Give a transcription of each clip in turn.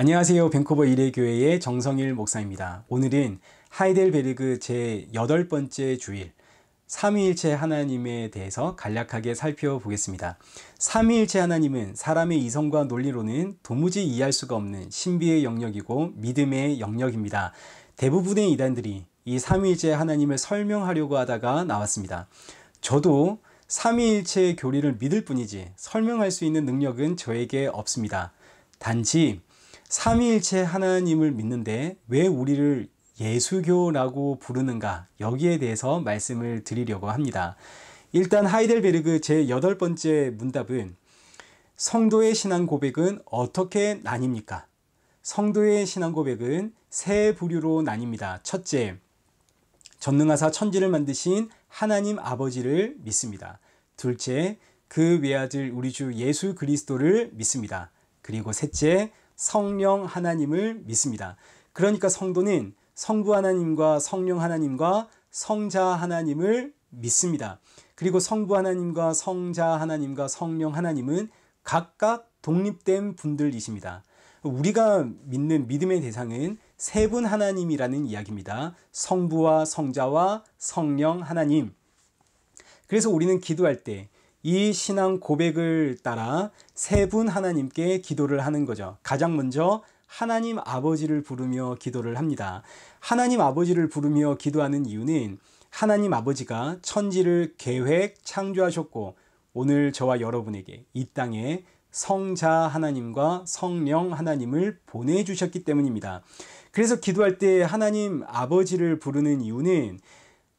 안녕하세요. 밴쿠버 이레교회의 정성일 목사입니다. 오늘은 하이델베르그 제8번째 주일 삼위일체 하나님에 대해서 간략하게 살펴보겠습니다. 삼위일체 하나님은 사람의 이성과 논리로는 도무지 이해할 수가 없는 신비의 영역이고 믿음의 영역입니다. 대부분의 이단들이 이 삼위일체 하나님을 설명하려고 하다가 나왔습니다. 저도 삼위일체 교리를 믿을 뿐이지 설명할 수 있는 능력은 저에게 없습니다. 단지 삼위일체 하나님을 믿는데 왜 우리를 예수교라고 부르는가, 여기에 대해서 말씀을 드리려고 합니다. 일단 하이델베르그 제8번째 문답은 성도의 신앙 고백은 어떻게 나뉩니까? 성도의 신앙 고백은 세 부류로 나뉩니다. 첫째, 전능하사 천지를 만드신 하나님 아버지를 믿습니다. 둘째, 그 외아들 우리 주 예수 그리스도를 믿습니다. 그리고 셋째, 성령 하나님을 믿습니다. 그러니까 성도는 성부 하나님과 성령 하나님과 성자 하나님을 믿습니다. 그리고 성부 하나님과 성자 하나님과 성령 하나님은 각각 독립된 분들이십니다. 우리가 믿는 믿음의 대상은 세 분 하나님이라는 이야기입니다. 성부와 성자와 성령 하나님. 그래서 우리는 기도할 때 이 신앙 고백을 따라 세 분 하나님께 기도를 하는 거죠. 가장 먼저 하나님 아버지를 부르며 기도를 합니다. 하나님 아버지를 부르며 기도하는 이유는 하나님 아버지가 천지를 계획 창조하셨고 오늘 저와 여러분에게 이 땅에 성자 하나님과 성령 하나님을 보내주셨기 때문입니다. 그래서 기도할 때 하나님 아버지를 부르는 이유는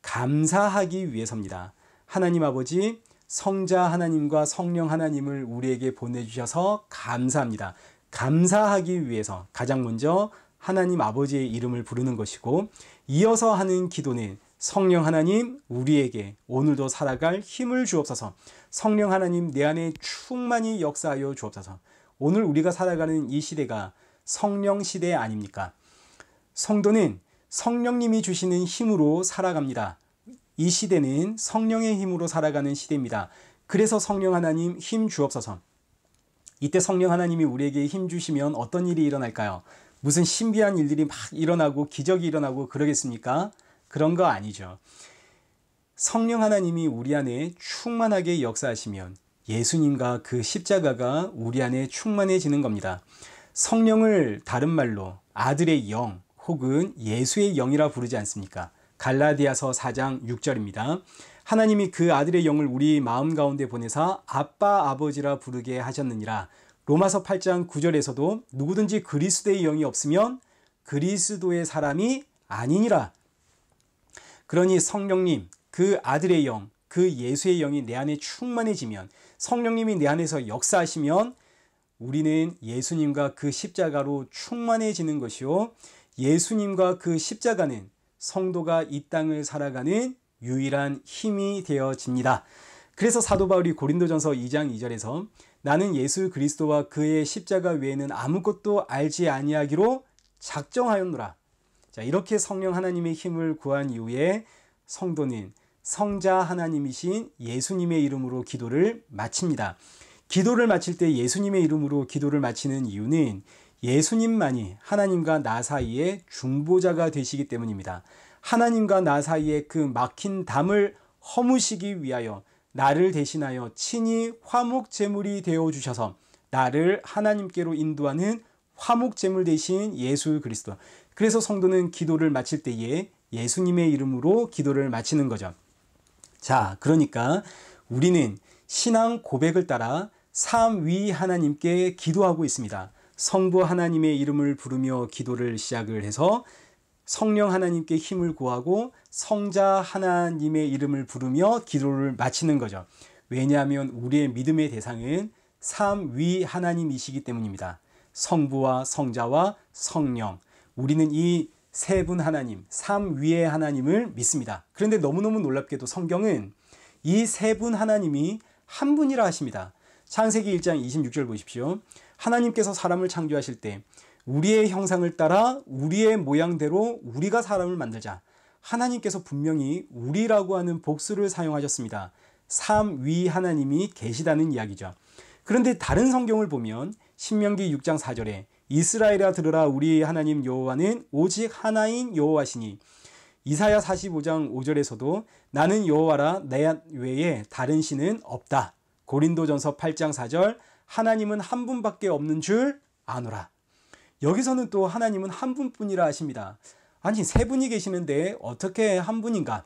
감사하기 위해서입니다. 하나님 아버지, 성자 하나님과 성령 하나님을 우리에게 보내주셔서 감사합니다. 감사하기 위해서 가장 먼저 하나님 아버지의 이름을 부르는 것이고, 이어서 하는 기도는 성령 하나님, 우리에게 오늘도 살아갈 힘을 주옵소서. 성령 하나님, 내 안에 충만히 역사하여 주옵소서. 오늘 우리가 살아가는 이 시대가 성령 시대 아닙니까? 성도는 성령님이 주시는 힘으로 살아갑니다. 이 시대는 성령의 힘으로 살아가는 시대입니다. 그래서 성령 하나님 힘 주옵소서. 이때 성령 하나님이 우리에게 힘 주시면 어떤 일이 일어날까요? 무슨 신비한 일들이 막 일어나고 기적이 일어나고 그러겠습니까? 그런 거 아니죠. 성령 하나님이 우리 안에 충만하게 역사하시면 예수님과 그 십자가가 우리 안에 충만해지는 겁니다. 성령을 다른 말로 아들의 영 혹은 예수의 영이라 부르지 않습니까? 갈라디아서 4장 6절입니다. 하나님이 그 아들의 영을 우리 마음 가운데 보내사 아빠 아버지라 부르게 하셨느니라. 로마서 8장 9절에서도 누구든지 그리스도의 영이 없으면 그리스도의 사람이 아니니라. 그러니 성령님, 그 아들의 영, 그 예수의 영이 내 안에 충만해지면, 성령님이 내 안에서 역사하시면 우리는 예수님과 그 십자가로 충만해지는 것이요, 예수님과 그 십자가는 성도가 이 땅을 살아가는 유일한 힘이 되어집니다. 그래서 사도 바울이 고린도전서 2장 2절에서 나는 예수 그리스도와 그의 십자가 외에는 아무것도 알지 아니하기로 작정하였노라. 자, 이렇게 성령 하나님의 힘을 구한 이후에 성도는 성자 하나님이신 예수님의 이름으로 기도를 마칩니다. 기도를 마칠 때 예수님의 이름으로 기도를 마치는 이유는 예수님만이 하나님과 나 사이의 중보자가 되시기 때문입니다. 하나님과 나 사이의 그 막힌 담을 허무시기 위하여 나를 대신하여 친히 화목제물이 되어주셔서 나를 하나님께로 인도하는 화목제물 대신 예수 그리스도. 그래서 성도는 기도를 마칠 때에 예수님의 이름으로 기도를 마치는 거죠. 자, 그러니까 우리는 신앙 고백을 따라 삼위 하나님께 기도하고 있습니다. 성부 하나님의 이름을 부르며 기도를 시작을 해서 성령 하나님께 힘을 구하고 성자 하나님의 이름을 부르며 기도를 마치는 거죠. 왜냐하면 우리의 믿음의 대상은 삼위 하나님이시기 때문입니다. 성부와 성자와 성령. 우리는 이 세 분 하나님, 삼위의 하나님을 믿습니다. 그런데 너무너무 놀랍게도 성경은 이 세 분 하나님이 한 분이라 하십니다. 창세기 1장 26절 보십시오. 하나님께서 사람을 창조하실 때 우리의 형상을 따라 우리의 모양대로 우리가 사람을 만들자. 하나님께서 분명히 우리라고 하는 복수를 사용하셨습니다. 삼위 하나님이 계시다는 이야기죠. 그런데 다른 성경을 보면 신명기 6장 4절에 이스라엘아 들으라 우리 하나님 여호와는 오직 하나인 여호와시니. 이사야 45장 5절에서도 나는 여호와라 내 외에 다른 신은 없다. 고린도전서 8장 4절 하나님은 한 분밖에 없는 줄 아노라. 여기서는 또 하나님은 한 분뿐이라 하십니다. 아니 세 분이 계시는데 어떻게 한 분인가?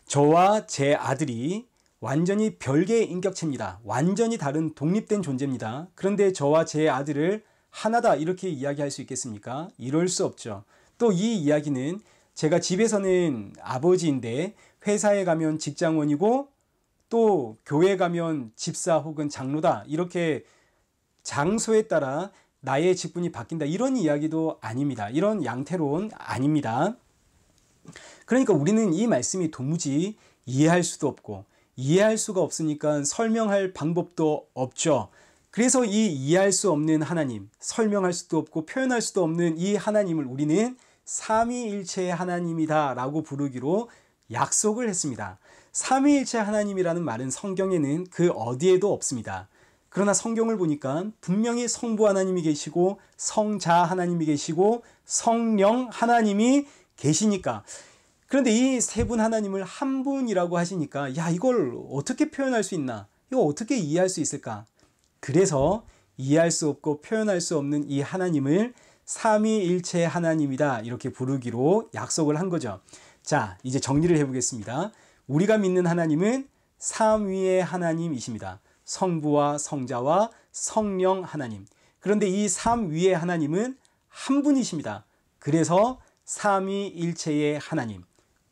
저와 제 아들이 완전히 별개의 인격체입니다. 완전히 다른 독립된 존재입니다. 그런데 저와 제 아들을 하나다 이렇게 이야기할 수 있겠습니까? 이럴 수 없죠. 또 이 이야기는 제가 집에서는 아버지인데 회사에 가면 직장원이고 또 교회 가면 집사 혹은 장로다. 이렇게 장소에 따라 나의 직분이 바뀐다. 이런 이야기도 아닙니다. 이런 양태로는 아닙니다. 그러니까 우리는 이 말씀이 도무지 이해할 수도 없고 이해할 수가 없으니까 설명할 방법도 없죠. 그래서 이 이해할 수 없는 하나님, 설명할 수도 없고 표현할 수도 없는 이 하나님을 우리는 삼위일체의 하나님이다 라고 부르기로 약속을 했습니다. 삼위일체 하나님이라는 말은 성경에는 그 어디에도 없습니다. 그러나 성경을 보니까 분명히 성부 하나님이 계시고 성자 하나님이 계시고 성령 하나님이 계시니까, 그런데 이 세 분 하나님을 한 분이라고 하시니까 야 이걸 어떻게 표현할 수 있나? 이거 어떻게 이해할 수 있을까? 그래서 이해할 수 없고 표현할 수 없는 이 하나님을 삼위일체 하나님이다 이렇게 부르기로 약속을 한 거죠. 자, 이제 정리를 해보겠습니다. 우리가 믿는 하나님은 삼위의 하나님이십니다. 성부와 성자와 성령 하나님. 그런데 이 삼위의 하나님은 한 분이십니다. 그래서 삼위일체의 하나님.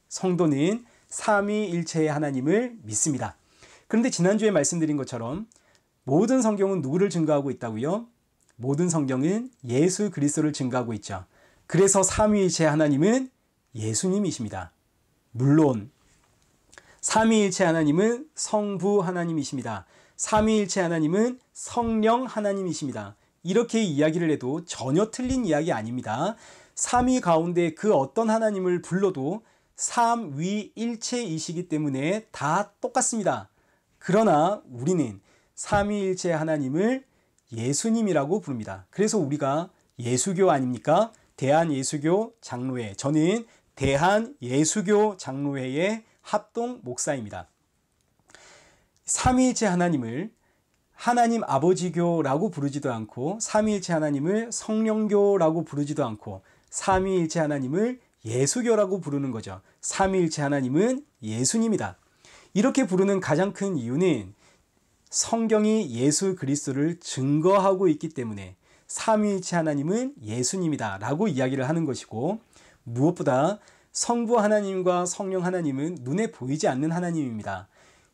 성도는 삼위일체의 하나님을 믿습니다. 그런데 지난주에 말씀드린 것처럼 모든 성경은 누구를 증거하고 있다고요? 모든 성경은 예수 그리스도를 증거하고 있죠. 그래서 삼위일체 하나님은 예수님이십니다. 물론 삼위일체 하나님은 성부 하나님이십니다. 삼위일체 하나님은 성령 하나님이십니다. 이렇게 이야기를 해도 전혀 틀린 이야기 아닙니다. 삼위 가운데 그 어떤 하나님을 불러도 삼위일체이시기 때문에 다 똑같습니다. 그러나 우리는 삼위일체 하나님을 예수님이라고 부릅니다. 그래서 우리가 예수교 아닙니까? 대한예수교 장로회. 저는 대한예수교 장로회의 합동 목사입니다. 삼위일체 하나님을 하나님 아버지교라고 부르지도 않고 삼위일체 하나님을 성령교라고 부르지도 않고 삼위일체 하나님을 예수교라고 부르는 거죠. 삼위일체 하나님은 예수님이다. 이렇게 부르는 가장 큰 이유는 성경이 예수 그리스도를 증거하고 있기 때문에 삼위일체 하나님은 예수님이다 라고 이야기를 하는 것이고, 무엇보다 성부 하나님과 성령 하나님은 눈에 보이지 않는 하나님입니다.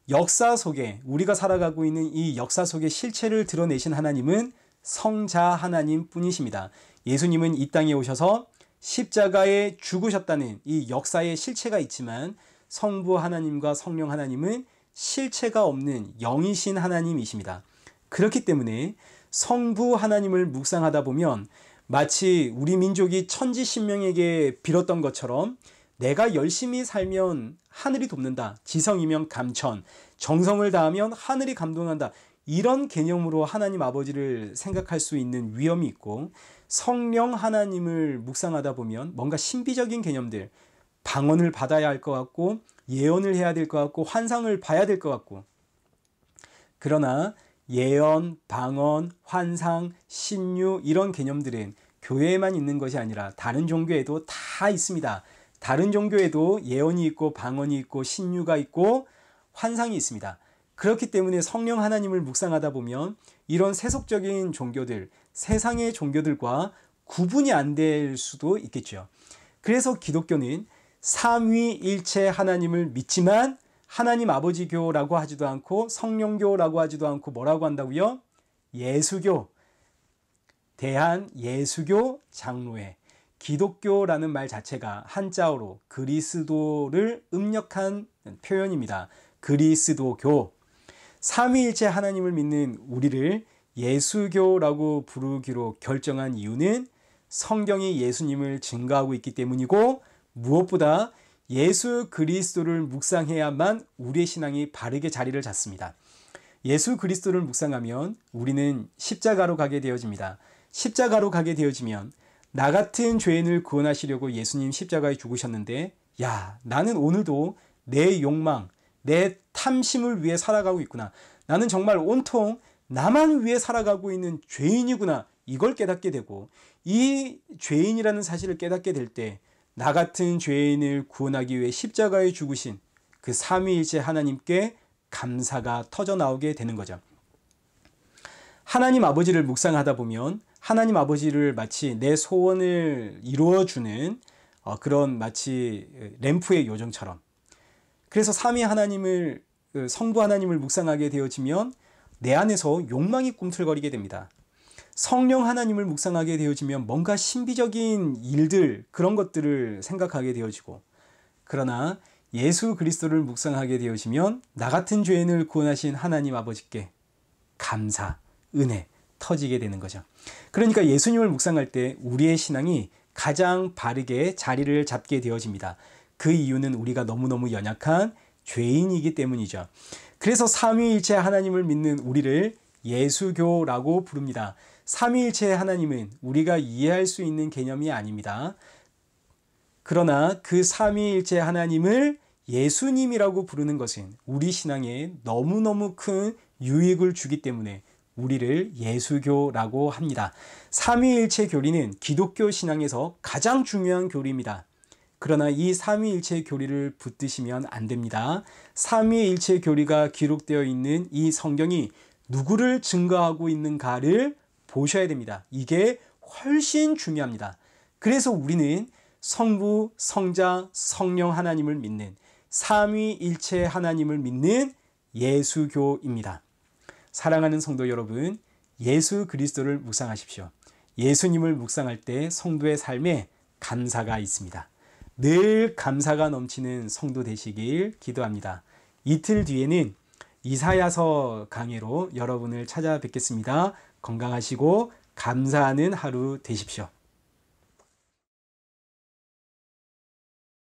역사 속에 우리가 살아가고 있는 이 역사 속의 실체를 드러내신 하나님은 성자 하나님 뿐이십니다. 예수님은 이 땅에 오셔서 십자가에 죽으셨다는 이 역사의 실체가 있지만 성부 하나님과 성령 하나님은 실체가 없는 영이신 하나님이십니다. 그렇기 때문에 성부 하나님을 묵상하다 보면 마치 우리 민족이 천지신명에게 빌었던 것처럼 내가 열심히 살면 하늘이 돕는다. 지성이면 감천, 정성을 다하면 하늘이 감동한다. 이런 개념으로 하나님 아버지를 생각할 수 있는 위험이 있고, 성령 하나님을 묵상하다 보면 뭔가 신비적인 개념들, 방언을 받아야 할 것 같고 예언을 해야 될 것 같고 환상을 봐야 될 것 같고, 그러나 예언, 방언, 환상, 신유 이런 개념들은 교회에만 있는 것이 아니라 다른 종교에도 다 있습니다. 다른 종교에도 예언이 있고 방언이 있고 신유가 있고 환상이 있습니다. 그렇기 때문에 성령 하나님을 묵상하다 보면 이런 세속적인 종교들, 세상의 종교들과 구분이 안 될 수도 있겠죠. 그래서 기독교는 삼위일체 하나님을 믿지만 하나님 아버지교라고 하지도 않고 성령교라고 하지도 않고 뭐라고 한다고요? 예수교, 대한예수교 장로회. 기독교라는 말 자체가 한자어로 그리스도를 음력한 표현입니다. 그리스도교. 삼위일체 하나님을 믿는 우리를 예수교라고 부르기로 결정한 이유는 성경이 예수님을 증거하고 있기 때문이고, 무엇보다 예수 그리스도를 묵상해야만 우리의 신앙이 바르게 자리를 잡습니다. 예수 그리스도를 묵상하면 우리는 십자가로 가게 되어집니다. 십자가로 가게 되어지면 나 같은 죄인을 구원하시려고 예수님 십자가에 죽으셨는데, 야, 나는 오늘도 내 욕망, 내 탐심을 위해 살아가고 있구나. 나는 정말 온통 나만 위해 살아가고 있는 죄인이구나. 이걸 깨닫게 되고, 이 죄인이라는 사실을 깨닫게 될 때 나 같은 죄인을 구원하기 위해 십자가에 죽으신 그 삼위일체 하나님께 감사가 터져 나오게 되는 거죠. 하나님 아버지를 묵상하다 보면 하나님 아버지를 마치 내 소원을 이루어주는 그런 마치 램프의 요정처럼, 그래서 삼위 하나님을, 성부 하나님을 묵상하게 되어지면 내 안에서 욕망이 꿈틀거리게 됩니다. 성령 하나님을 묵상하게 되어지면 뭔가 신비적인 일들, 그런 것들을 생각하게 되어지고, 그러나 예수 그리스도를 묵상하게 되어지면 나 같은 죄인을 구원하신 하나님 아버지께 감사, 은혜 터지게 되는 거죠. 그러니까 예수님을 묵상할 때 우리의 신앙이 가장 바르게 자리를 잡게 되어집니다. 그 이유는 우리가 너무너무 연약한 죄인이기 때문이죠. 그래서 삼위일체 하나님을 믿는 우리를 예수교라고 부릅니다. 삼위일체 하나님은 우리가 이해할 수 있는 개념이 아닙니다. 그러나 그 삼위일체 하나님을 예수님이라고 부르는 것은 우리 신앙에 너무너무 큰 유익을 주기 때문에 우리를 예수교라고 합니다. 삼위일체 교리는 기독교 신앙에서 가장 중요한 교리입니다. 그러나 이 삼위일체 교리를 붙드시면 안 됩니다. 삼위일체 교리가 기록되어 있는 이 성경이 누구를 증거하고 있는가를 보셔야 됩니다. 이게 훨씬 중요합니다. 그래서 우리는 성부, 성자, 성령 하나님을 믿는 삼위일체 하나님을 믿는 예수교입니다. 사랑하는 성도 여러분, 예수 그리스도를 묵상하십시오. 예수님을 묵상할 때 성도의 삶에 감사가 있습니다. 늘 감사가 넘치는 성도 되시길 기도합니다. 이틀 뒤에는 이사야서 강해로 여러분을 찾아뵙겠습니다. 건강하시고 감사하는 하루 되십시오.